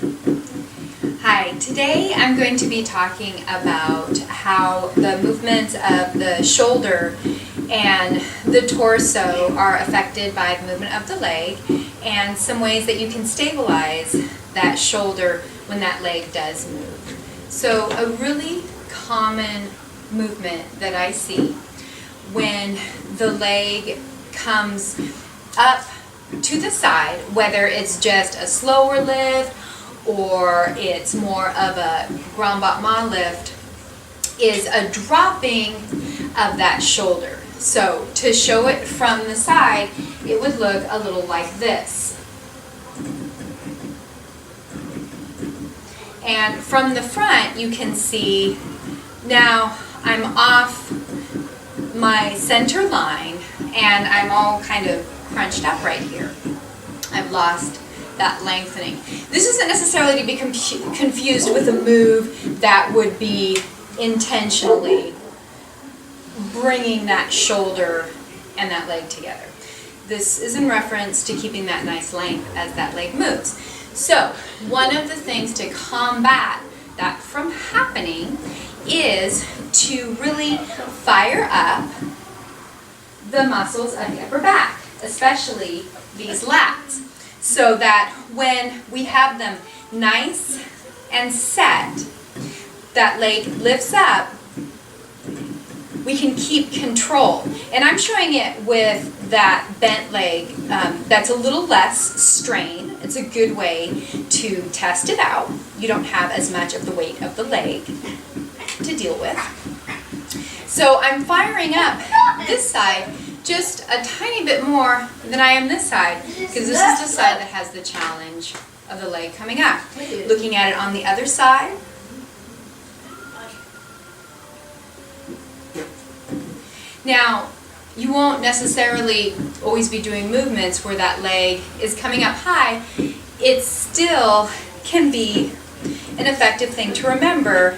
Hi, today I'm going to be talking about how the movements of the shoulder and the torso are affected by the movement of the leg and some ways that you can stabilize that shoulder when that leg does move. So a really common movement that I see when the leg comes up to the side, whether it's just a slower lift or it's more of a grand battement lift, is a dropping of that shoulder. So to show it from the side, it would look a little like this. And from the front, you can see now I'm off my center line and I'm all kind of crunched up right here. I've lost that lengthening. This isn't necessarily to be confused with a move that would be intentionally bringing that shoulder and that leg together. This is in reference to keeping that nice length as that leg moves. So one of the things to combat that from happening is to really fire up the muscles of the upper back, especially these lats, so that when we have them nice and set, that leg lifts up, we can keep control. And I'm showing it with that bent leg that's a little less strain. It's a good way to test it out. You don't have as much of the weight of the leg to deal with. So I'm firing up this side just a tiny bit more than I am this side, because this is the side that has the challenge of the leg coming up. Looking at it on the other side, now you won't necessarily always be doing movements where that leg is coming up high. It still can be an effective thing to remember,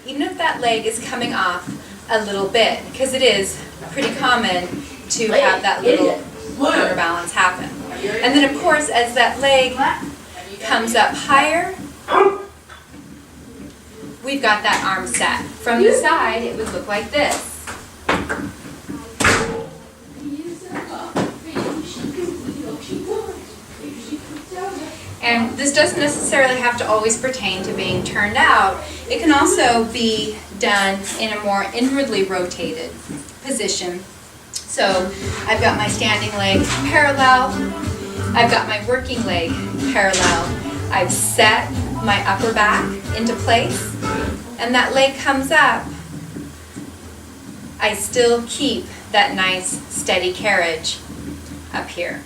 even if that leg is coming off a little bit, because it is pretty common to have that little counterbalance happen. And then of course, as that leg comes up higher, we've got that arm set. From the side, it would look like this. And this doesn't necessarily have to always pertain to being turned out. It can also be done in a more inwardly rotated position. So I've got my standing leg parallel, I've got my working leg parallel, I've set my upper back into place, and that leg comes up. I still keep that nice steady carriage up here.